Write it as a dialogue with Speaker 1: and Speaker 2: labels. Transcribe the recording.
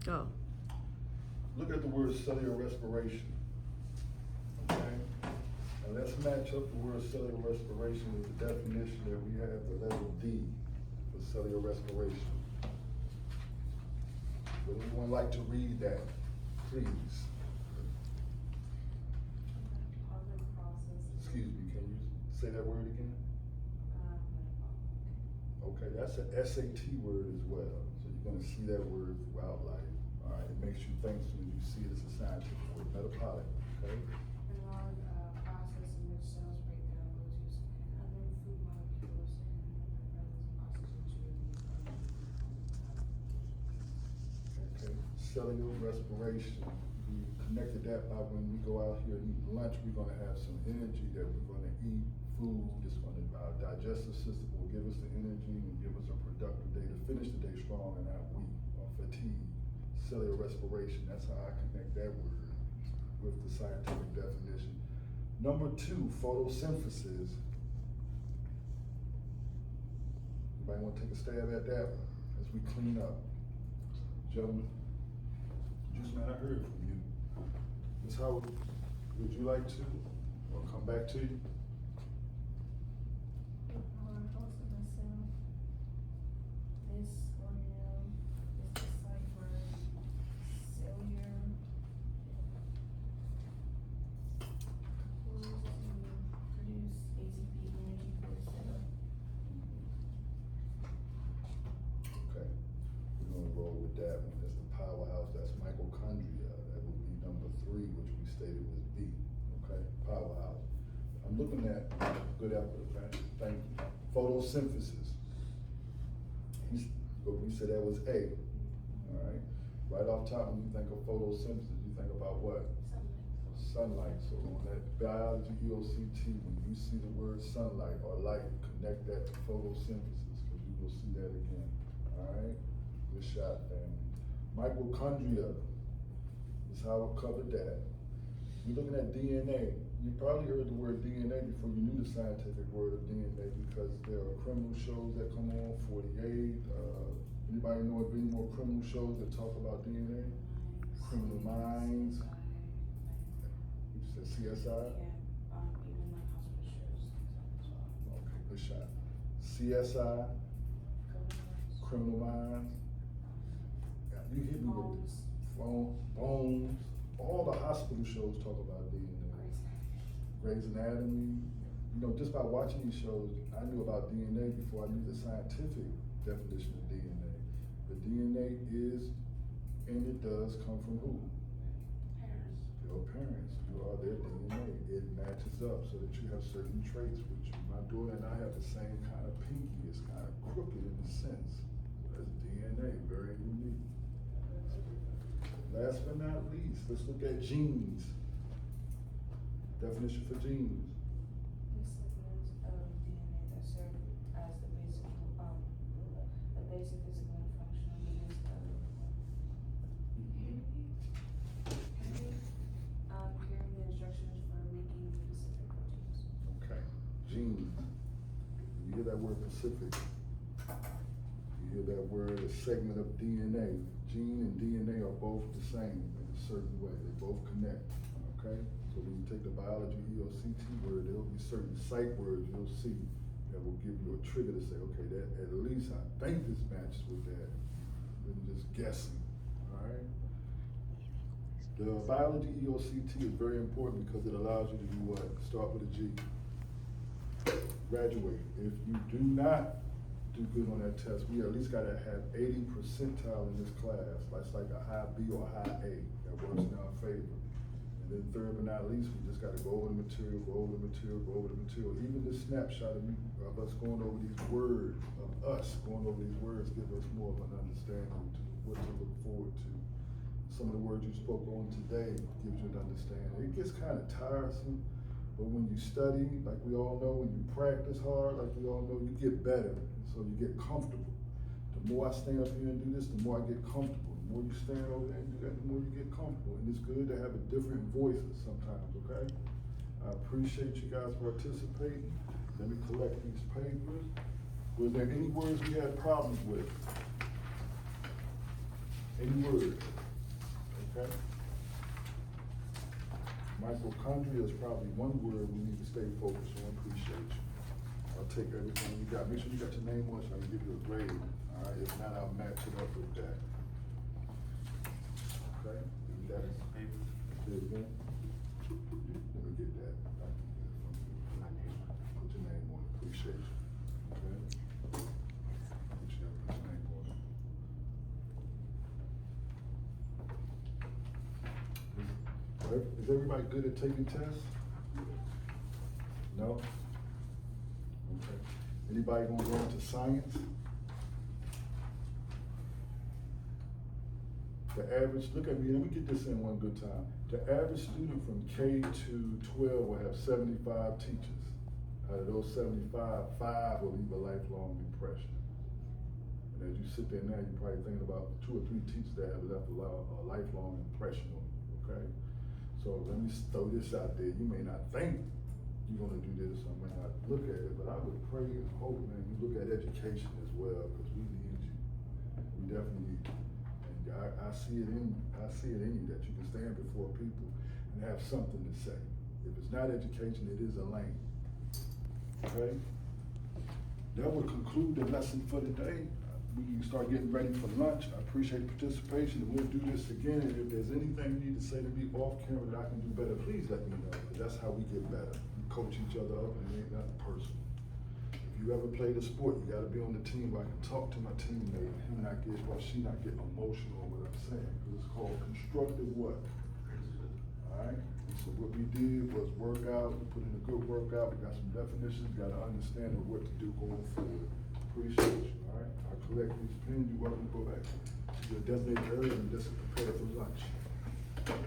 Speaker 1: Oh.
Speaker 2: Look at the word cellular respiration. Okay? Now let's match up the word cellular respiration with the definition that we have, the letter D for cellular respiration. Would anyone like to read that, please? Excuse me, can you say that word again? Okay, that's an SAT word as well, so you're gonna see that word throughout life. All right, it makes you think as soon as you see it as a scientific word, metabolic, okay?
Speaker 3: Process in which cells break down glucose and other food molecules in the presence of oxygen to
Speaker 2: Okay, cellular respiration. We connected that by when we go out here and eat lunch, we're gonna have some energy that we're gonna eat food. It's gonna, our digestive system will give us the energy and give us a productive day to finish the day strong and not weak or fatigued. Cellular respiration, that's how I connect that word with the scientific definition. Number 2, photosynthesis. Anybody wanna take a stab at that one as we clean up? Gentlemen, Juice Man, I heard from you. Ms. Howard, would you like to, or come back to you?
Speaker 3: This organelle is the site where cellular pools to produce ATP energy for the cell.
Speaker 2: Okay, we're gonna roll with that one. That's the powerhouse, that's mitochondria. That would be number 3, which we stated was B, okay? Powerhouse. I'm looking at, good effort, okay? Thank you. Photosynthesis. We said that was A, all right? Right off top, when you think of photosynthesis, you think about what? Sunlight. So on that biology EOCT, when you see the word sunlight or light, connect that to photosynthesis, because you will see that again, all right? Good shot, family. Mitochondria is how we covered that. We're looking at DNA. You probably heard the word DNA before you knew the scientific word of DNA, because there are criminal shows that come on, 48. Anybody know of any more criminal shows that talk about DNA? Criminal Minds. You said CSI?
Speaker 3: Yeah, even like hospital shows, things like that as well.
Speaker 2: Okay, good shot. CSI, Criminal Minds. Yeah, you hit me with
Speaker 3: Bones.
Speaker 2: Bones. All the hospital shows talk about DNA. Grey's Anatomy. You know, just by watching these shows, I knew about DNA before I knew the scientific definition of DNA. The DNA is, and it does come from who?
Speaker 3: Parents.
Speaker 2: Your parents. You are their DNA. It matches up so that you have certain traits with you. My daughter and I have the same kind of pinky. It's kind of crooked in a sense. That's DNA, very unique. Last but not least, let's look at genes. Definition for genes.
Speaker 3: The segments of DNA that serve as the basic physical and functional units of carrying the instructions for making specific proteins.
Speaker 2: Okay, genes. You hear that word Pacific. You hear that word, a segment of DNA. Gene and DNA are both the same in a certain way. They both connect, okay? So when you take the biology EOCT word, there will be certain sight words you'll see that will give you a trigger to say, okay, that at least I think this matches with that, than just guessing, all right? The biology EOCT is very important because it allows you to do what? Start with a G. Graduate. If you do not do good on that test, we at least gotta have 80 percentile in this class. That's like a high B or a high A. That works in our favor. And then third but not least, we just gotta go over the material, go over the material, go over the material. Even this snapshot of us going over these words, give us more of an understanding to what to look forward to. Some of the words you spoke on today gives you an understanding. It gets kind of tiresome, but when you study, like we all know, when you practice hard, like we all know, you get better. So you get comfortable. The more I stand up here and do this, the more I get comfortable. The more you stand over there and do that, the more you get comfortable. And it's good to have a different voices sometimes, okay? I appreciate you guys participating. Let me collect these papers. Was there any words we had problems with? Any word? Okay? Mitochondria is probably one word we need to stay focused on. Appreciate you. I'll take everything you got. Make sure you got your name on it so I can give you a grade. All right, if not, I'll match it up with that. Okay? You got it? Say it again. Let me get that. Put your name on it. Appreciate you. Okay? Put your name on it. Is everybody good at taking tests? No? Okay. Anybody gonna go into science? The average, look at me, let me get this in one good time. The average student from K to 12 will have 75 teachers. Out of those 75, 5 will leave a lifelong impression. And as you sit there now, you're probably thinking about 2 or 3 teachers that have left a lifelong impression on you, okay? So let me throw this out there. You may not think you're gonna do this, or may not look at it, but I would pray and hope, man, you look at education as well, because we need you. We definitely need you. And I see it in you that you can stand before people and have something to say. If it's not education, it is a lane. Okay? That will conclude the lesson for today. We can start getting ready for lunch. I appreciate the participation, and we'll do this again. And if there's anything you need to say to me off camera that I can do better, please let me know, because that's how we get better. We coach each other up, and it ain't nothing personal. If you ever played a sport, you gotta be on the team where I can talk to my teammate, and he not get, or she not get emotional on what I'm saying, because it's called constructive what? Alright? So what we did was work out, we put in a good workout, we got some definitions, got an understanding of what to do going forward. Appreciate you, alright? I'll collect these pins, you're welcome to go back to your designated area and just prepare for lunch.